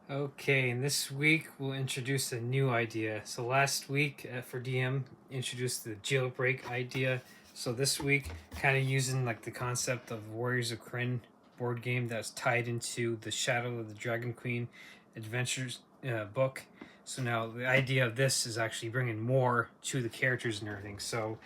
Okay, and this week we'll introduce a new idea. So last week for DM introduced the jailbreak idea. So this week, kind of using like the concept of Warriors of Krynn board game that's tied into the Shadow of the Dragon Queen adventures book. So now the idea of this is actually bringing more to the characters and everything. So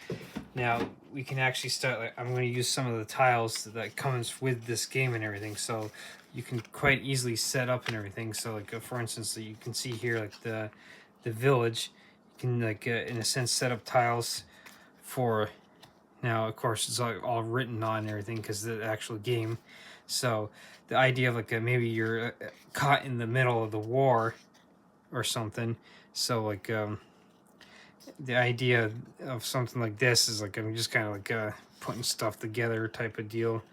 now we can actually start. Like, I'm going to use some of the tiles that comes with this game and everything. So you can quite easily set up and everything. So like for instance, you can see here like the village. You can like in a sense set up tiles for. Now of course it's all written on and everything because the actual game. So the idea of like maybe you're caught in the middle of the war or something. So like the idea of something like this is like I'm just kind of like putting stuff together type of deal,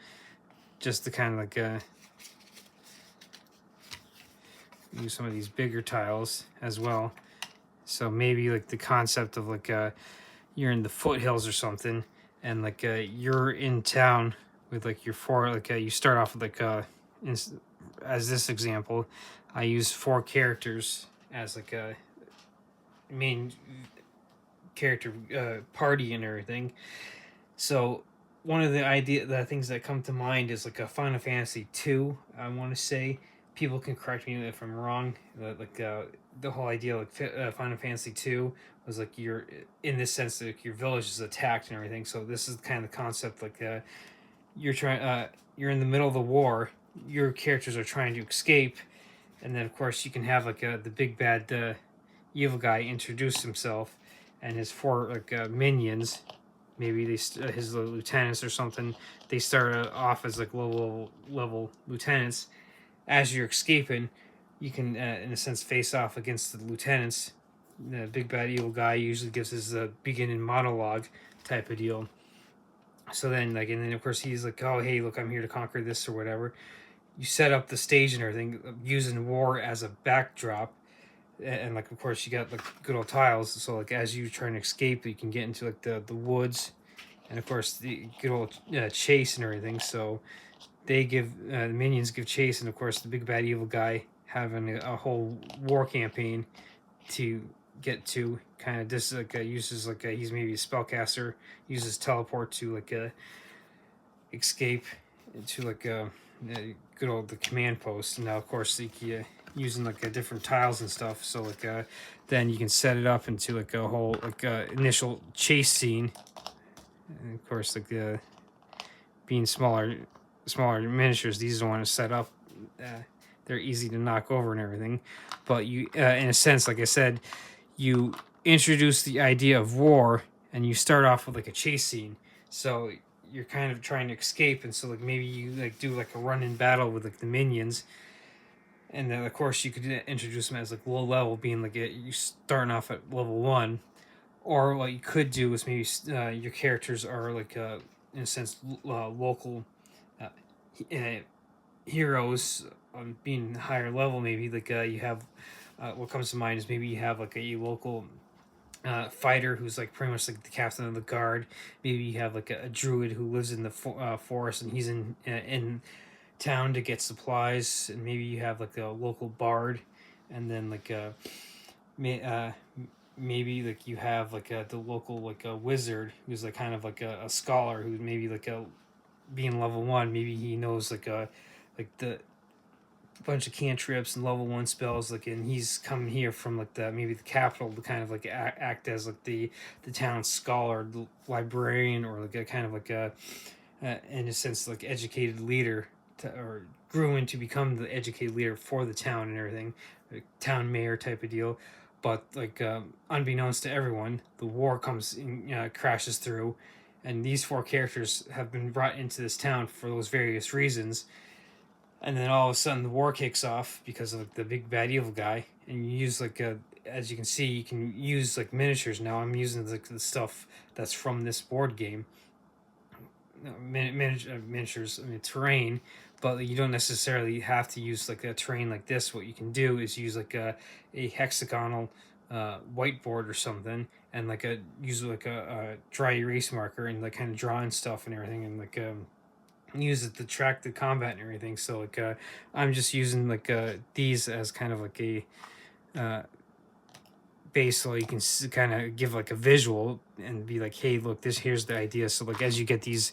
just to kind of like use some of these bigger tiles as well. So maybe like the concept of like you're in the foothills or something, and like you're in town with like your four like you start off with like as this example, I use four characters as like a main character party and everything. So one of the things that come to mind is like a Final Fantasy two. I want to say people can correct me if I'm wrong. Like the whole idea like Final Fantasy two was like you're in this sense that like, your village is attacked and everything. So this is kind of the concept like you're in the middle of the war. Your characters are trying to escape, and then of course you can have like the big bad evil guy introduce himself and his four like minions. Maybe his lieutenants or something. They start off as like level lieutenants. As you're escaping, you can in a sense face off against the lieutenants. The big bad evil guy usually gives his beginning monologue type of deal. So then like and then of course he's like, oh hey look, I'm here to conquer this or whatever. You set up the stage and everything using war as a backdrop, and like of course you got like good old tiles. So like as you try to escape, you can get into like the woods, and of course the good old chase and everything. So they give the minions give chase, and of course the big bad evil guy having a whole war campaign to get to. Kind of this like uses like he's maybe a spellcaster, uses teleport to like escape to like good old the command post. And now of course like using like different tiles and stuff. So like then you can set it up into like a whole like initial chase scene. And of course like being smaller miniatures, these don't want to set up. They're easy to knock over and everything, but you in a sense like I said, you introduce the idea of war and you start off with like a chase scene. So you're kind of trying to escape, and so like maybe you like do like a run in battle with like the minions, and then of course you could introduce them as like low level, being like you starting off at level one. Or what you could do is maybe your characters are like in a sense local uh, uh, heroes on being higher level. Maybe like you have what comes to mind is maybe you have like a local fighter who's like pretty much like the captain of the guard. Maybe you have like a druid who lives in the forest and he's in town to get supplies. And maybe you have like a local bard, and then like may, uh, maybe like you have like the local like a wizard who's like kind of like a scholar who maybe like a being level one. Maybe he knows like the bunch of cantrips and level one spells, like, and he's coming here from like the maybe the capital to kind of like act as like the town scholar, the librarian, or like a kind of like a in a sense like educated leader or grew into become the educated leader for the town and everything, like town mayor type of deal. But like unbeknownst to everyone, the war comes in, crashes through, and these four characters have been brought into this town for those various reasons. And then all of a sudden the war kicks off because of like, the big bad evil guy, and you use like as you can see, you can use like miniatures now. I'm using like the stuff that's from this board game, miniatures, I mean terrain, but you don't necessarily have to use like a terrain like this. What you can do is use like a hexagonal whiteboard or something, and like use like a dry erase marker and like kind of drawing stuff and everything, and like use it to track the combat and everything. So like I'm just using like these as kind of like a uh, base, so you can kind of give like a visual and be like, hey, look, this here's the idea. So like as you get these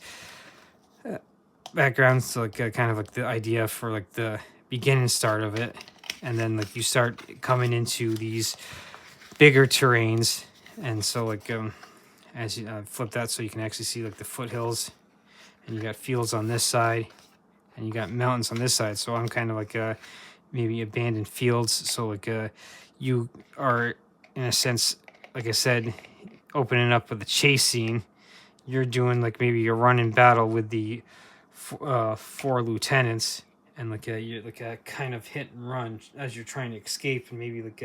backgrounds, so like kind of like the idea for like the beginning start of it, and then like you start coming into these bigger terrains, and so like as you flip that so you can actually see like the foothills, and you got fields on this side, and you got mountains on this side. So I'm kind of like maybe abandoned fields. So like you are in a sense, like I said, opening up with the chase scene. You're doing like maybe a run in battle with the four lieutenants, and like you're like a kind of hit and run as you're trying to escape, and maybe like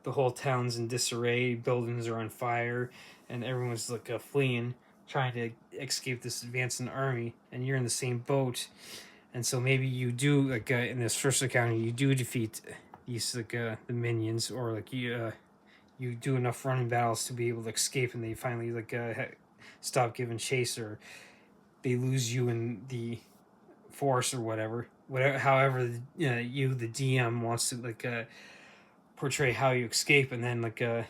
the whole town's in disarray, buildings are on fire, and everyone's like fleeing, trying to escape this advancing army, and you're in the same boat. And so maybe you do like in this first encounter you do defeat these like the minions, or like you do enough running battles to be able to escape, and they finally like stop giving chase, or they lose you in the force or whatever, however you the DM wants to like portray how you escape. And then like of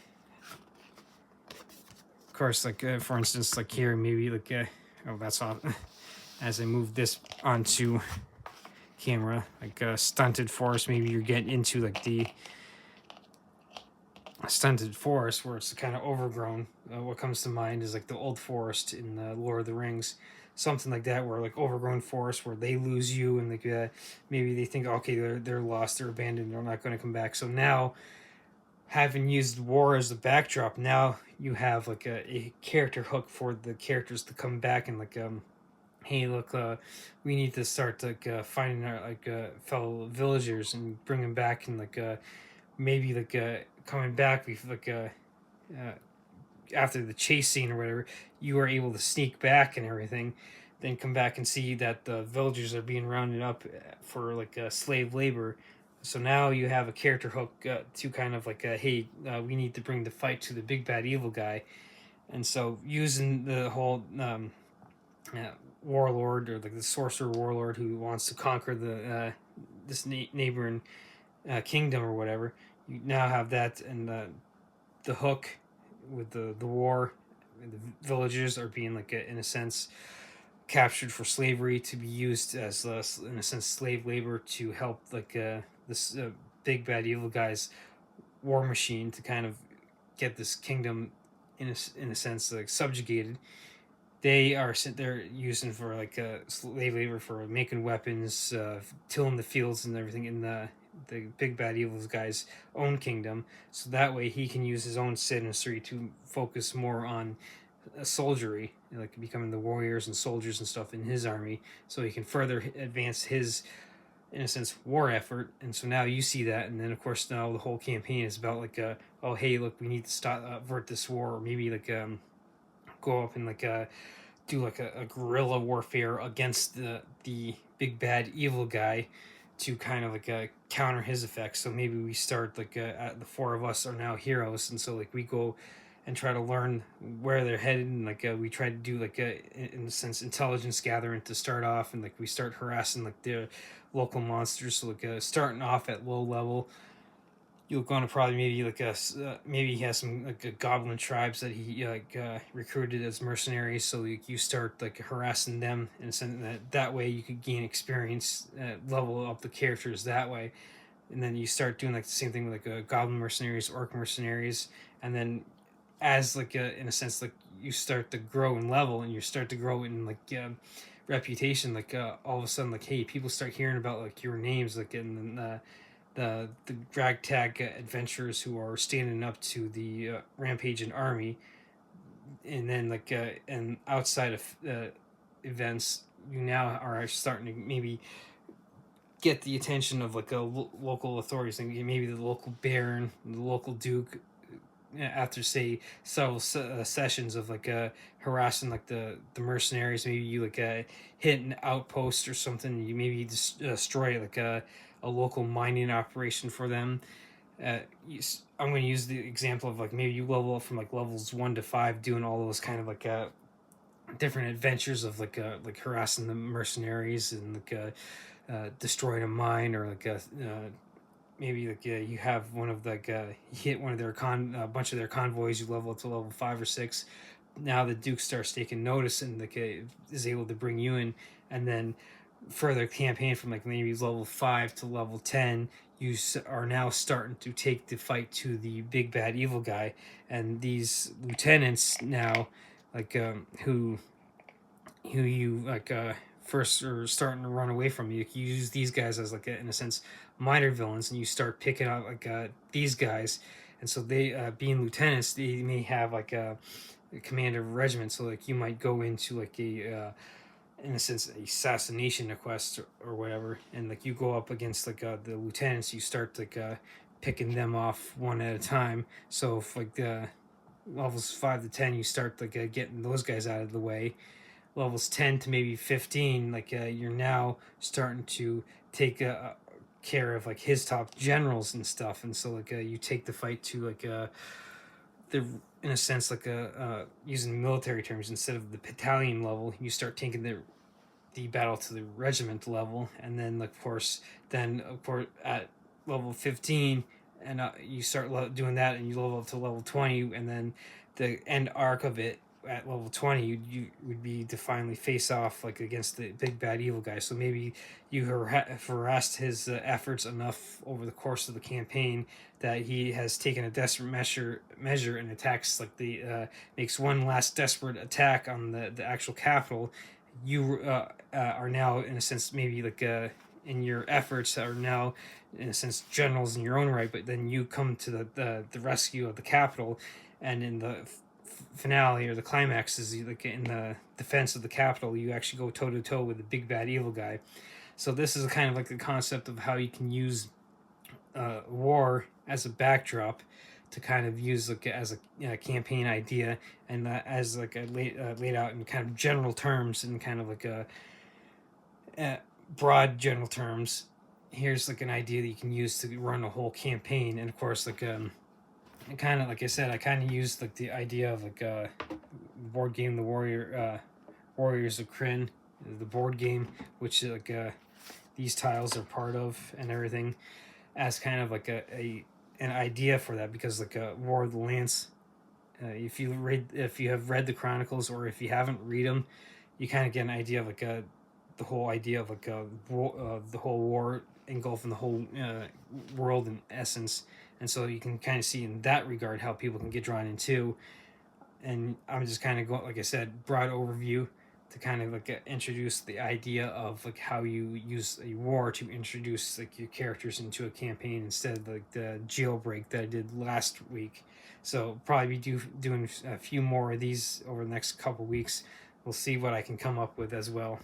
course like for instance like here maybe like oh that's off as I move this onto camera, like stunted forest, maybe you're getting into like the stunted forest where it's kind of overgrown. What comes to mind is like the old forest in Lord of the Rings, something like that, where like overgrown forest where they lose you, and like maybe they think okay they're lost, they're abandoned, they're not going to come back. So now, having used war as the backdrop, now you have like a character hook for the characters to come back, and like hey look we need to start like finding our like fellow villagers and bring them back, and like maybe like coming back we like after the chase scene or whatever, you are able to sneak back and everything, then come back and see that the villagers are being rounded up for like slave labor. So now you have a character hook to kind of like hey we need to bring the fight to the big bad evil guy. And so using the whole warlord, or like the sorcerer warlord who wants to conquer the this neighboring kingdom or whatever, you now have that, and the hook with the war. The villagers are being like in a sense captured for slavery to be used as in a sense slave labor to help like this big bad evil guy's war machine to kind of get this kingdom in a sense like subjugated. They're using for like slave labor for making weapons, tilling the fields and everything in the big bad evil guy's own kingdom. So that way he can use his own citizenry to focus more on soldiery, like becoming the warriors and soldiers and stuff in his army, so he can further advance his in a sense war effort. And so now you see that, and then of course now the whole campaign is about like oh hey look we need to stop avert this war, or maybe like go up and like do like a guerrilla warfare against the big bad evil guy to kind of like counter his effects. So maybe we start like the four of us are now heroes, and so like we go and try to learn where they're headed, and like we try to do like in a sense intelligence gathering to start off, and like we start harassing like the local monsters. So like starting off at low level, you're going to probably maybe like maybe he has some like goblin tribes that he like recruited as mercenaries. So you start like harassing them, and that way you could gain experience, level up the characters that way. And then you start doing like the same thing with like goblin mercenaries, orc mercenaries, and then as like in a sense like you start to grow in level, and you start to grow in like reputation. Like all of a sudden like hey people start hearing about like your names, like in the ragtag adventurers who are standing up to the rampaging army. And then like and outside of events, you now are starting to maybe get the attention of like a local authorities, and maybe the local baron, the local duke, after say several sessions of like harassing like the mercenaries. Maybe you like hit an outpost or something, you maybe destroy like a local mining operation for them. I'm going to use the example of like maybe you level up from like levels 1 to 5 doing all those kind of like different adventures of like harassing the mercenaries and destroying a mine, or maybe you have one of you hit one of their a bunch of their convoys, you level up to level 5 or 6. Now the Duke starts taking notice and is able to bring you in, and then further campaign from like maybe level 5 to level 10, you are now starting to take the fight to the big bad evil guy, and these lieutenants now, who you first are starting to run away from. You use these guys as in a sense minor villains, and you start picking up these guys, and so they being lieutenants, they may have a commander of a regiment. So you might go into a in a sense assassination quest, or whatever, and you go up against the lieutenants. You start picking them off one at a time. So if the levels 5 to 10, you start getting those guys out of the way. Levels 10 to maybe 15, you're now starting to take care of his top generals and stuff, and so you take the fight to the in a sense using military terms, instead of the battalion level, you start taking the battle to the regiment level, and then of course at level 15, and you start doing that, and you level up to level 20, and then the end arc of it at level 20, you would be to finally face off against the big bad evil guy. So maybe you harassed his efforts enough over the course of the campaign that he has taken a desperate measure and attacks makes one last desperate attack on the actual capital. You are now in a sense maybe in your efforts are now in a sense generals in your own right, but then you come to the rescue of the capital, and in the finale, or the climax, is in the defense of the capital, you actually go toe to toe with the big bad evil guy. So this is kind of the concept of how you can use war as a backdrop to kind of use as a campaign idea, and as laid out in kind of general terms, and kind of broad general terms. Here's an idea that you can use to run a whole campaign. And of course kind of like I said, I kind of used the idea of board game, the Warriors of Krynn, the board game, which these tiles are part of and everything, as kind of an idea for that, because War of the Lance, if you have read the Chronicles, or if you haven't, read them, you kind of get an idea of the whole idea of the whole war engulfing the whole world in essence. And so you can kind of see in that regard how people can get drawn into. And I'm just kind of going, like I said, broad overview to kind of introduce the idea of how you use a war to introduce your characters into a campaign, instead of the jailbreak that I did last week. So probably be doing a few more of these over the next couple weeks. We'll see what I can come up with as well.